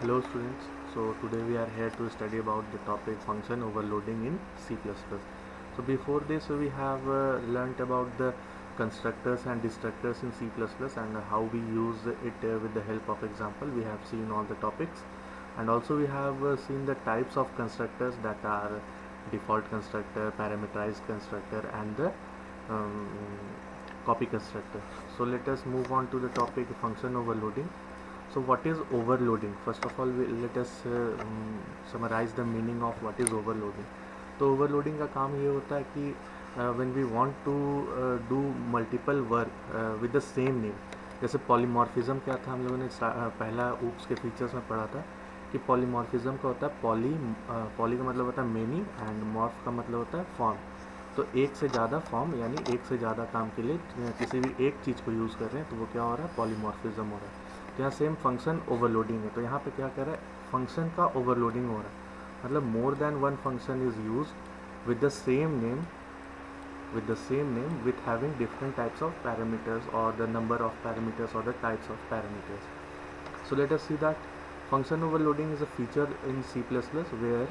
Hello students, so today we are here to study about the topic function overloading in C++. So before this we have learnt about the constructors and destructors in C++ and how we use it with the help of example. We have seen all the topics, and also we have seen the types of constructors that are default constructor, parameterized constructor and the um, copy constructor. So let us move on to the topic function overloading. So what is overloading? First of all, let us summarize the meaning of what is overloading. तो overloading का काम ये होता है कि when we want to do multiple work with the same name, जैसे polymorphism क्या था, हम लोगों ने पहला oops के फीचर्स में पढ़ा था कि polymorphism का होता है poly का मतलब होता है many and morph का मतलब होता है form. तो एक से ज़्यादा फॉर्म यानी एक से ज़्यादा काम के लिए किसी भी एक चीज़ को यूज़ कर रहे हैं तो वो क्या हो रहा है, पॉलीमॉर्फिज्म हो रहा है. तो यहाँ सेम फंक्शन ओवरलोडिंग है. तो यहाँ पे क्या कर रहा है, फंक्शन का ओवरलोडिंग हो रहा है. मतलब more than one function is use with the same name with having different types of parameters or the number of parameters or the types of parameters. So let us see that function overloading is a feature in C++ where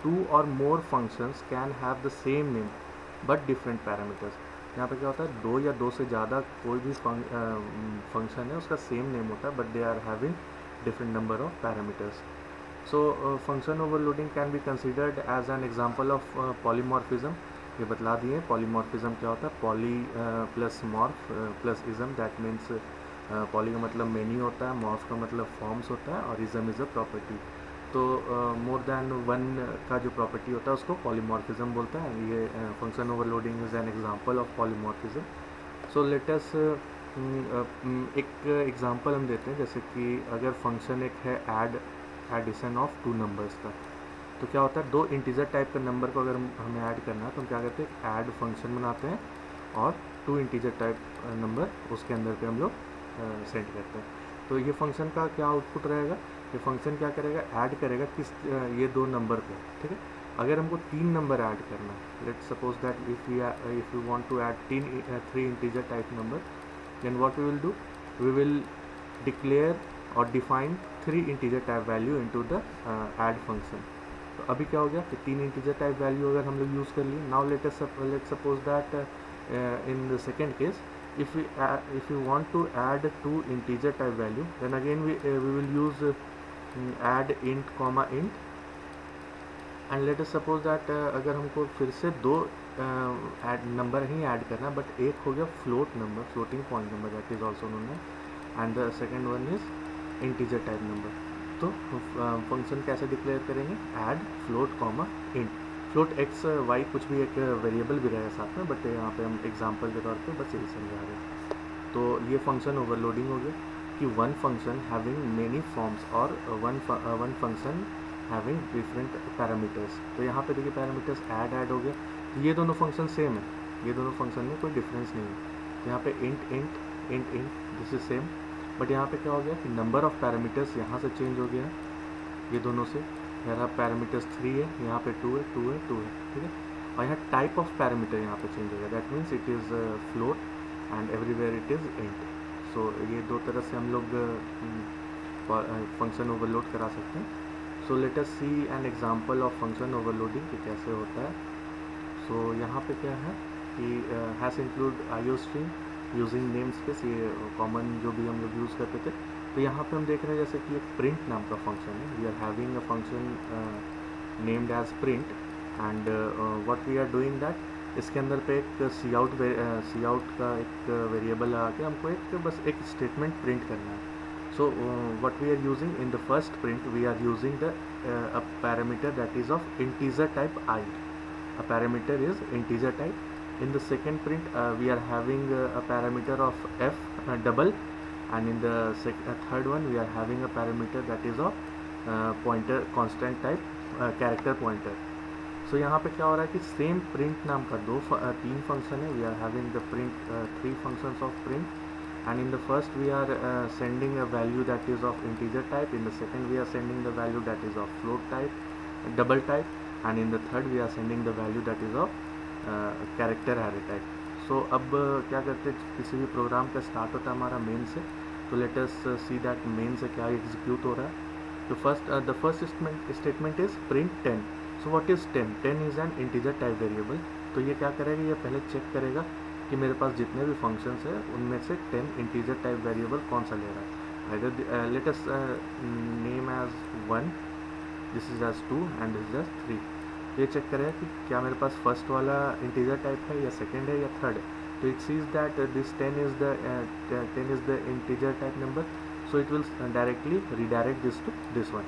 two or more functions can have the same name but different parameters. यहाँ पे क्या होता है, दो या दो से ज़्यादा कोई भी फंक्शन है उसका सेम नेम होता है but they are having different number of parameters. So function overloading can be considered as an example of polymorphism. ये बतला दिए पॉलीमॉर्फिज्म क्या होता है. Poly plus morph plus ism, that means poly का मतलब मेनी होता है, मॉर्फ का मतलब फॉर्म्स होता है और इज़म इज़ अ प्रॉपर्टी. तो मोर देन वन का जो प्रॉपर्टी होता है उसको पॉलीमॉर्फिज्म बोलता है. ये function overloading is an example of polymorphism. So let अस एक एग्जांपल हम देते हैं. जैसे कि अगर फंक्शन एक है एडिशन ऑफ टू नंबर्स का, तो क्या होता है, दो इंटीजर टाइप का नंबर को अगर हमें ऐड करना है तो हम क्या करते हैं, ऐड फंक्शन बनाते हैं और टू इंटीजर टाइप नंबर उसके अंदर पे हम लोग सेंड करते हैं. तो ये फंक्शन का क्या आउटपुट रहेगा, ये फंक्शन क्या करेगा, ऐड करेगा किस ये दो नंबर को. ठीक है, अगर हमको तीन नंबर ऐड करना है, let's suppose that if you want to add three integer type number, then what we will do, we will declare और define three integer type value into the add function. तो अभी क्या हो गया कि तीन इंटीजर टाइप वैल्यू अगर हम लोग यूज़ कर लिए. Now let suppose that in the second case, if you want to add two integer type value, then again we will use add int comma int, and let us suppose that अगर हमको फिर से दो number ही add करना है but एक हो गया float number, floating point number, that is also known as, and the second one is integer type number. तो फंक्शन कैसे डिक्लेयर करेंगे, add float comma int. Float x y कुछ भी एक वेरिएबल भी रहेगा साथ में, बट यहाँ पे हम एग्जांपल के तौर पे बस यही समझा रहे हैं. तो ये फंक्शन ओवरलोडिंग हो गया कि one function having many forms और one function having different parameters. तो यहाँ पे देखिए पैरामीटर्स ऐड हो गया. ये दोनों फंक्शन सेम है, ये दोनों फंक्शन में कोई डिफरेंस नहीं है. तो यहाँ पे int int int int this is same, but यहाँ पे क्या हो गया कि नंबर ऑफ पैरामीटर्स यहाँ से चेंज हो गया है ये दोनों से. यहाँ पैरामीटर्स 3 है, यहाँ पे 2 है, 2 है, 2 है. ठीक है, और यहाँ टाइप ऑफ पैरामीटर यहाँ पे चेंज हो गया, that means it is float and everywhere it is int. So ये दो तरह से हम लोग फंक्शन ओवरलोड करा सकते हैं. So let us see an example of function overloading कि कैसे होता है. सो यहाँ पे क्या है कि has include IO stream using name space, ये कॉमन जो भी हम लोग यूज़ करते थे. तो यहाँ पे हम देख रहे हैं जैसे कि एक प्रिंट नाम का फंक्शन है. We are having a function named as print, and what we are doing that, इसके अंदर पे एक सी आउट का एक वेरिएबल लगा के हमको एक बस एक स्टेटमेंट प्रिंट करना है. So what we are using in the first print, we are using the a parameter that is of integer type i. A parameter is integer type. In the second print we are having a parameter of f double, and in the third one we are having a parameter that is of pointer constant type character pointer. So यहाँ पे क्या हो रहा है कि same print नाम का तीन फंक्शन है. we are having the print three functions of print, and in the first we are sending a value that is of integer type, in the second we are sending the value that is of float type, double type, and in the third we are sending the value that is of character array type. So अब क्या करते हैं, किसी भी programme का start होता है हमारा मेन से. तो late us see that main से क्या एग्जीक्यूट हो रहा है. तो the first statement is print 10. So what is 10? 10 is an integer type variable. तो ये क्या करेगा, ये पहले चेक करेगा कि मेरे पास जितने भी फंक्शंस है उनमें से 10 इंटीजर टाइप वेरिएबल कौन सा ले रहा है. either let us name as 1, this is as 2 and this is as 3. ये चेक करेगा कि क्या मेरे पास फर्स्ट वाला इंटीजर टाइप है या सेकंड है या थर्ड है. तो it sees that this 10 is the integer type number, so it will directly redirect this to this one.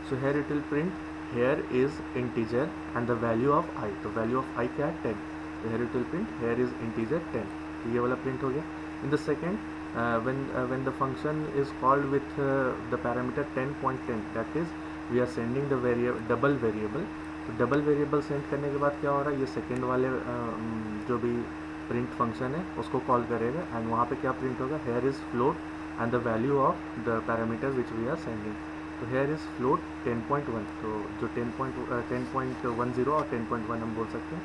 So here it will print here is integer and the value of I. तो value of I क्या है 10. तो here it will print here is integer 10. तो ये वाला print हो गया. In the second when the function is called with the parameter 10.10, that is we are sending the double variable. तो डबल वेरिएबल सेंड करने के बाद क्या हो रहा है, ये सेकेंड वाले जो भी प्रिंट फंक्शन है उसको कॉल करेगा एंड वहाँ पे क्या प्रिंट होगा, here is float and the value of the parameter which we are sending. तो हेयर इज़ फ्लोट 10.1. तो जो 10.10 और 10.1 हम बोल सकते हैं.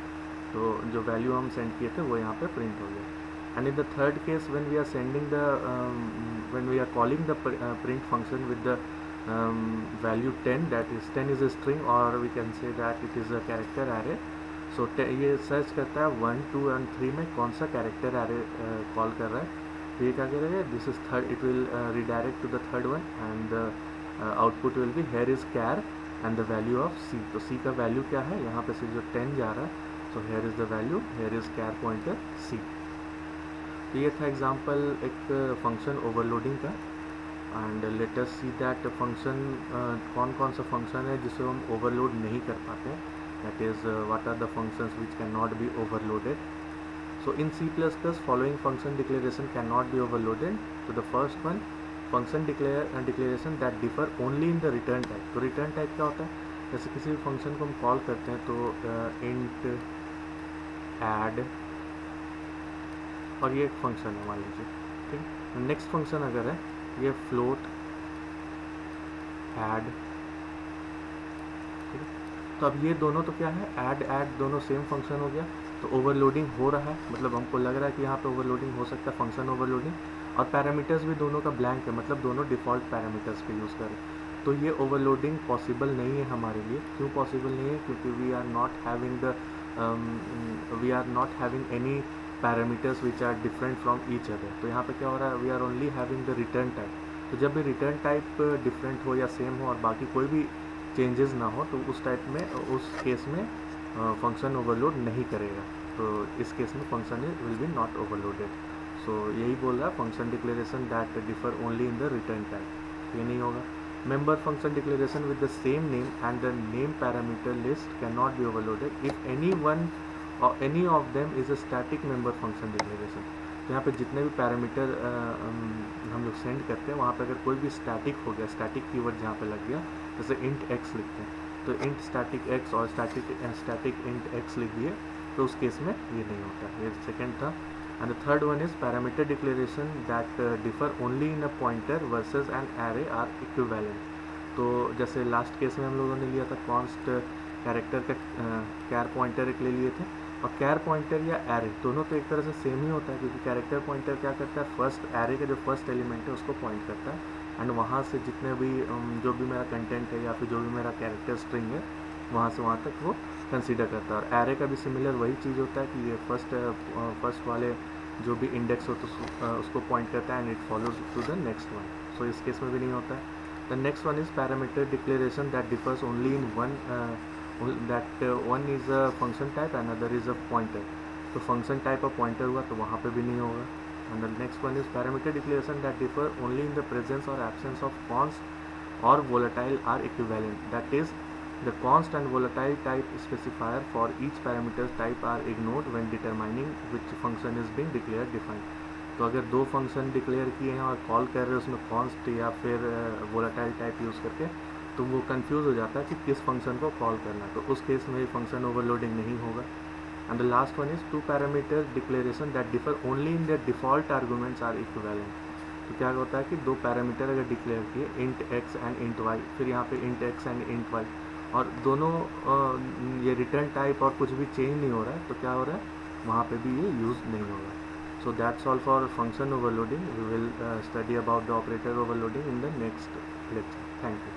तो जो वैल्यू हम सेंड किए थे वो यहाँ पे प्रिंट हो गया. And in the third case when we are sending when we are calling the print function with the value 10, that is 10 is a string or we can say that it is a character array. So ये search करता है 1, 2 and 3 में कौन सा character array call कर रहा है. तो ये क्या करेगा, this is third, it will redirect to the third one and output will be here is char and the value of c. तो c का वैल्यू क्या है, यहाँ पे से जो 10 जा रहा है, so here is the value, here is char pointer c. तो ये था एग्जाम्पल एक फंक्शन ओवरलोडिंग का. And let us see that function कौन कौन सा फंक्शन है जिसे हम ओवरलोड नहीं कर पाते हैं. That is what are the functions which can not be overloaded. So in C++ following function declaration can not be overloaded. तो the first one, function declaration that differ only in the return type. तो return type क्या होता है, जैसे किसी भी function को हम कॉल करते हैं तो इंट ऐड और ये एक फंक्शन है मान लीजिए, ठीक. नेक्स्ट फंक्शन अगर है ये फ्लोट ऐड, ठीक है. तो अब ये दोनों तो क्या है, ऐड दोनों सेम फंक्शन हो गया. तो ओवरलोडिंग हो रहा है, मतलब हमको लग रहा है कि यहाँ पे ओवरलोडिंग हो सकता है, फंक्शन ओवरलोडिंग. और पैरामीटर्स भी दोनों का ब्लैंक है, मतलब दोनों डिफ़ॉल्ट पैरामीटर्स पे यूज़ करें. तो ये ओवरलोडिंग पॉसिबल नहीं है हमारे लिए. क्यों पॉसिबल नहीं है, क्योंकि we are not having any parameters which are different from each other. तो यहाँ पे क्या हो रहा है, we are only having the return type. तो जब भी रिटर्न टाइप डिफरेंट हो या सेम हो और बाकी कोई भी चेंजेस ना हो, तो उस टाइप में, उस केस में फंक्शन ओवरलोड नहीं करेगा. तो इस केस में function will be not overloaded. So यही बोल रहा है function declaration that differ only in the return type. ये नहीं होगा. member function declaration with the same name and the name parameter list cannot be overloaded if any of them is a static member function declaration. तो यहाँ पे जितने भी parameter हम लोग सेंड करते हैं वहाँ पे अगर कोई भी स्टैटिक हो गया, स्टैटिक कीवर्ड जहाँ पे लग गया, जैसे इंट एक्स लिखते हैं तो इंट स्टैटिक एक्स और स्टैटिक इंट एक्स लिख दिए, तो उस केस में ये नहीं होता. ये सेकेंड था. And the third one is parameter declaration that differ only in a pointer versus an array are equivalent. तो जैसे लास्ट केस में हम लोगों ने लिया था कॉन्स्ट कैरेक्टर का कैर पॉइंटर एक ले लिए थे, और कैर पॉइंटर या एरे दोनों तो एक तरह से सेम ही होता है, क्योंकि कैरेक्टर पॉइंटर क्या करता है, फर्स्ट एरे का जो फर्स्ट एलिमेंट है उसको पॉइंट करता है एंड वहाँ से जितने भी जो भी मेरा कंटेंट है या फिर जो भी मेरा कैरेक्टर स्ट्रिंग है वहाँ से वहाँ तक वो कंसीडर करता है. और एरे का भी सिमिलर वही चीज़ होता है कि ये फर्स्ट वाले जो भी इंडेक्स हो तो उसको पॉइंट करता है and it follows to the next one. So इस केस में भी नहीं होता है. The next one is parameter declaration that differs only in one, that one is a function type and another is a pointer. तो function type of pointer हुआ तो वहाँ पे भी नहीं होगा. and the next one is parameter declaration that differ only in the presence or absence of const or volatile are equivalent. That is the const and volatile type specifier for each parameter type are ignored when determining which function is being declared defined. तो अगर दो function declare किए हैं और call कर रहे हैं उसमें कॉन्स्ट या फिर वोलाटाइल टाइप यूज़ करके, तो वो कंफ्यूज हो जाता है कि किस फंक्शन को कॉल करना है. तो उस केस में फंक्शन ओवरलोडिंग नहीं होगा. And the last one is two parameter declaration that differ only in the default arguments are equivalent. तो क्या होता है कि दो पैरामीटर अगर डिक्लेयर किए, int x and int y, फिर यहाँ पे int x and int y, और दोनों ये रिटर्न टाइप और कुछ भी चेंज नहीं हो रहा है, तो क्या हो रहा है, वहाँ पे भी ये यूज़ नहीं होगा. So that's all for function overloading. We will study about the operator overloading in the next lecture. Thank you.